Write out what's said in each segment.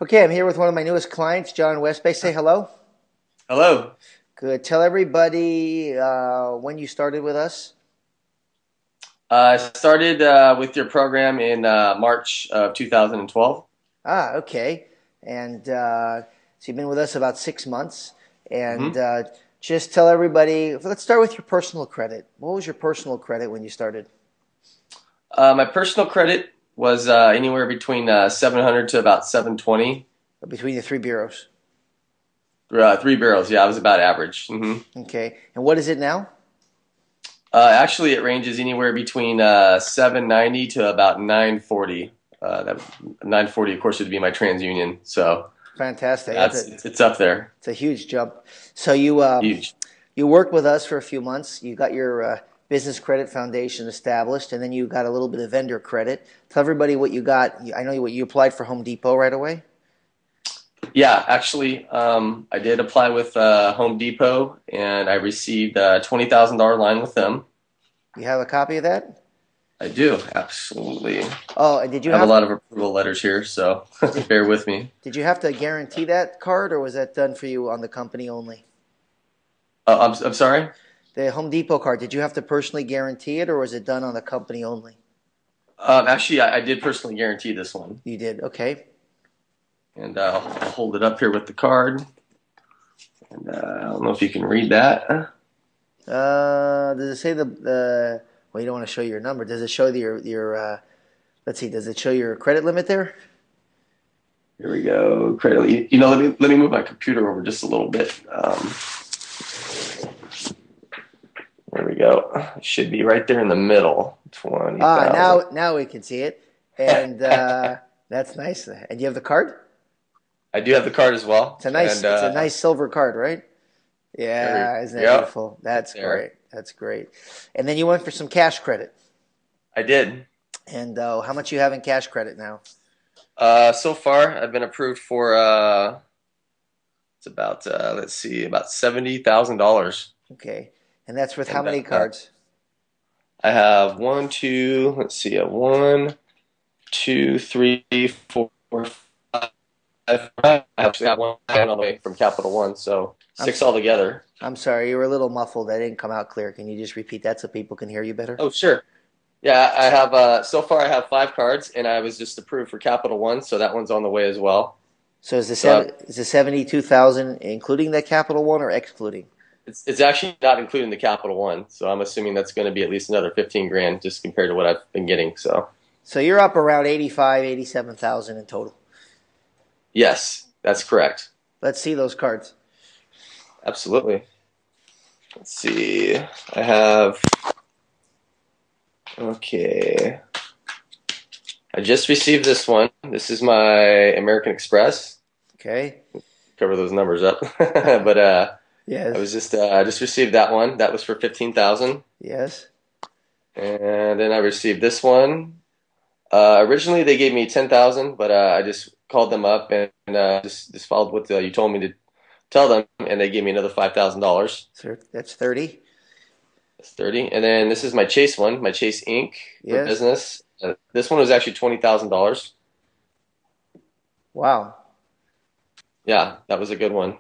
Okay, I'm here with one of my newest clients, John Westbay. Say hello. Hello. Good. Tell everybody when you started with us. I started with your program in March of 2012. Okay. And so you've been with us about 6 months. And hmm just tell everybody, let's start with your personal credit. What was your personal credit when you started? My personal credit was anywhere between 700 to about 720. Between the three bureaus. Three barrels, yeah, I was about average. Okay. And what is it now? Actually, it ranges anywhere between 790 to about 940. That 940, of course, would be my TransUnion. So Fantastic. yeah, it's up there. It's a huge jump. So you Huge. you worked with us for a few months. You got your business credit foundation established, and then you got a little bit of vendor credit. Tell everybody what you got. I know what you applied for Home Depot right away. Yeah, actually, I did apply with Home Depot, and I received a $20,000 line with them. You have a copy of that? I do, absolutely. Oh, and did you I have a have lot of approval letters here, so did, bear with me. did you have to guarantee that card, or was that done for you on the company only? I'm sorry? The Home Depot card, did you have to personally guarantee it, or was it done on the company only? Actually, I did personally guarantee this one, You did. Okay. and I'll hold it up here with the card. And I don't know if you can read that. Does it say the? Well, you don't want to show your number. Does it show your? Let's see. Does it show your credit limit there? Here we go. Credit. You know, let me move my computer over just a little bit. There we go. It should be right there in the middle. 20,000. Now we can see it, and that's nice. And you have the card? I do have the card as well. And It's a nice silver card, right? there Yeah, isn't we that go. beautiful? Right That's there. great. That's great. And then you went for some cash credit. I did. And how much you have in cash credit now? So far, I've been approved for it's about let's see, about $70,000. Okay. And that's with how And many cards? I have one, two. Let's see, one, two, three, four, five. I actually have one all the way from Capital One, so I'm six altogether. I'm sorry, you were a little muffled. That didn't come out clear. Can you just repeat that so people can hear you better? Oh, sure. Yeah, I have so far I have five cards, and I was just approved for Capital One, so that one's on the way as well. So So is the 72,000 including the Capital One or excluding? it's actually not including the Capital One, so I'm assuming that's going to be at least another 15 grand just compared to what I've been getting. So So you're up around 85, 87,000 in total. yes, that's correct. Let's see those cards. Absolutely. Let's see. I have okay. I just received this one. This is my American Express. Okay. Cover those numbers up, but I Yes. was just I just received that one. That was for 15,000, Yes. and then I received this one. Originally, they gave me 10,000, but I just called them up and just followed what you told me to tell them, and they gave me another $5,000. So that's 30. That's 30. And then this is my Chase one, my Chase Inc. for Yes. business. This one was actually $20,000. Wow. Yeah, that was a good one.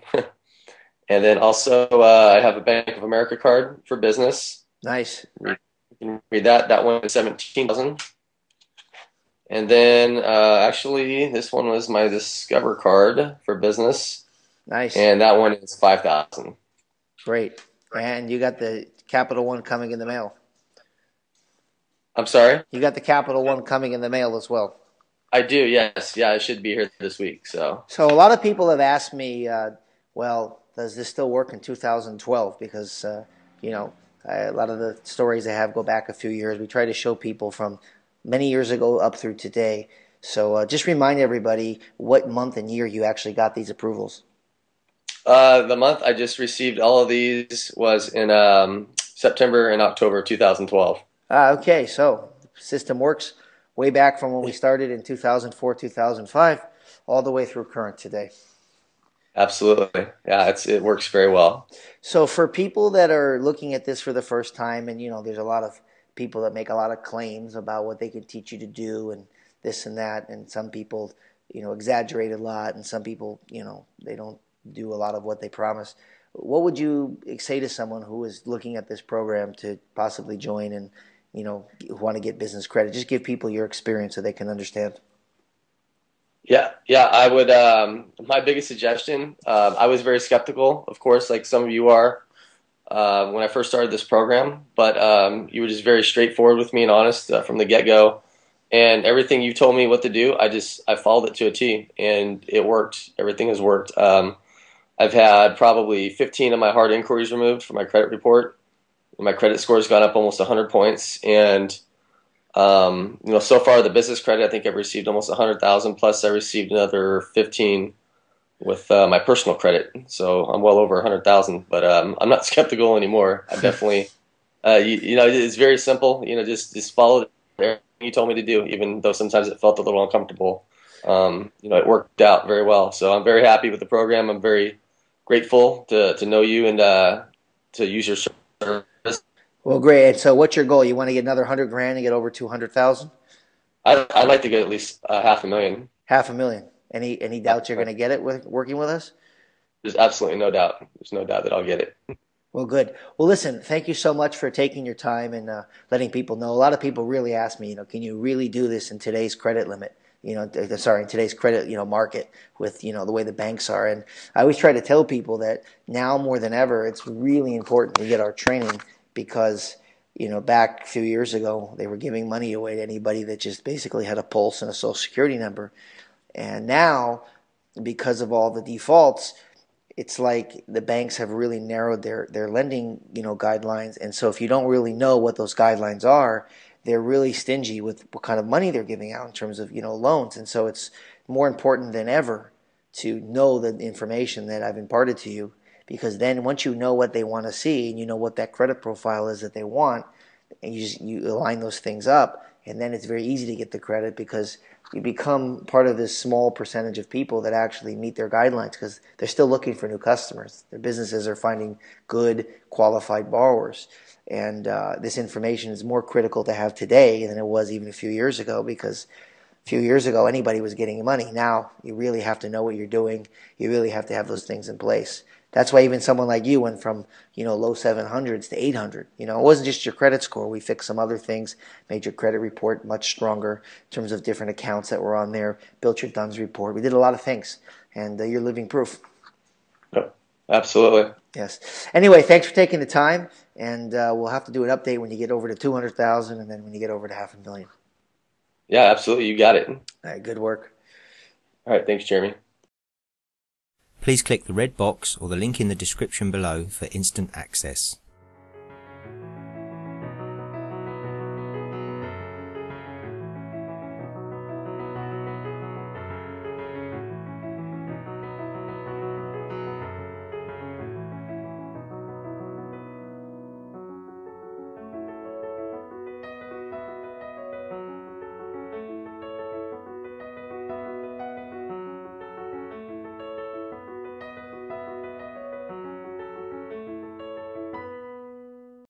And then also I have a Bank of America card for business. Nice. You can read that. That one is 17,000. And then actually this one was my Discover card for business, Nice. and that one is 5,000. Great. And you got the Capital One coming in the mail. I'm sorry? You got the Capital One coming in the mail as well. I do, yes. Yeah, I should be here this week. So So a lot of people have asked me, well, does this still work in 2012? Because, a lot of the stories I have go back a few years. We try to show people from many years ago up through today. So just remind everybody what month and year you actually got these approvals. the month I just received all of these was in September and October 2012. Okay, so system works way back from when we started in 2004, 2005, all the way through current today. Absolutely. Yeah, it works very well. So for people that are looking at this for the first time, and there's a lot of people that make a lot of claims about what they can teach you to do and this and that, and some people, exaggerate a lot, and some people, they don't do a lot of what they promise. What would you say to someone who is looking at this program to possibly join and, want to get business credit? Just give people your experience so they can understand. Yeah, I would. My biggest suggestion, I was very skeptical, of course, like some of you are, when I first started this program, but you were just very straightforward with me and honest from the get-go. And everything you told me what to do, I followed it to a T, and it worked. Everything has worked. I've had probably 15 of my hard inquiries removed from my credit report. My credit score has gone up almost 100 points, and so far the business credit, I think I've received almost 100,000. Plus, I received another 15 with my personal credit, so I'm well over 100,000. But I'm not skeptical anymore. I definitely, it's very simple. Just follow everything you told me to do, even though sometimes it felt a little uncomfortable. It worked out very well. So I'm very happy with the program. I'm very grateful to know you and to use your service. Well, great. And so, what's your goal? You want to get another 100 grand and get over 200,000? I'd like to get at least 500,000. 500,000. Any doubts you're going to get it with working with us? There's absolutely no doubt. There's no doubt that I'll get it. Well, good. Well, listen, thank you so much for taking your time and letting people know. A lot of people really ask me, can you really do this in today's credit limit? In today's credit, market with, the way the banks are. And I always try to tell people that now more than ever, it's really important to get our training because, back a few years ago, they were giving money away to anybody that just basically had a pulse and a social security number. And now, because of all the defaults, it's like the banks have really narrowed their lending, guidelines. And so if you don't really know what those guidelines are, they're really stingy with what kind of money they're giving out in terms of, loans. And so it's more important than ever to know the information that I've imparted to you, because then once you know what they want to see and you know what that credit profile is that they want, and you align those things up, and then it's very easy to get the credit because you become part of this small percentage of people that actually meet their guidelines because they're still looking for new customers. Their businesses are finding good, qualified borrowers. And this information is more critical to have today than it was even a few years ago, because a few years ago anybody was getting money. Now you really have to know what you're doing. You really have to have those things in place. That's why even someone like you went from, low 700s to 800. It wasn't just your credit score. We fixed some other things, made your credit report much stronger in terms of different accounts that were on there, built your DUNS report. We did a lot of things, and you're living proof. Yep, absolutely. Yes. Anyway, thanks for taking the time, and we'll have to do an update when you get over to 200,000 and then when you get over to 500,000. Yeah, absolutely. You got it. All right, good work. All right, thanks, Jeremy. Please click the red box or the link in the description below for instant access.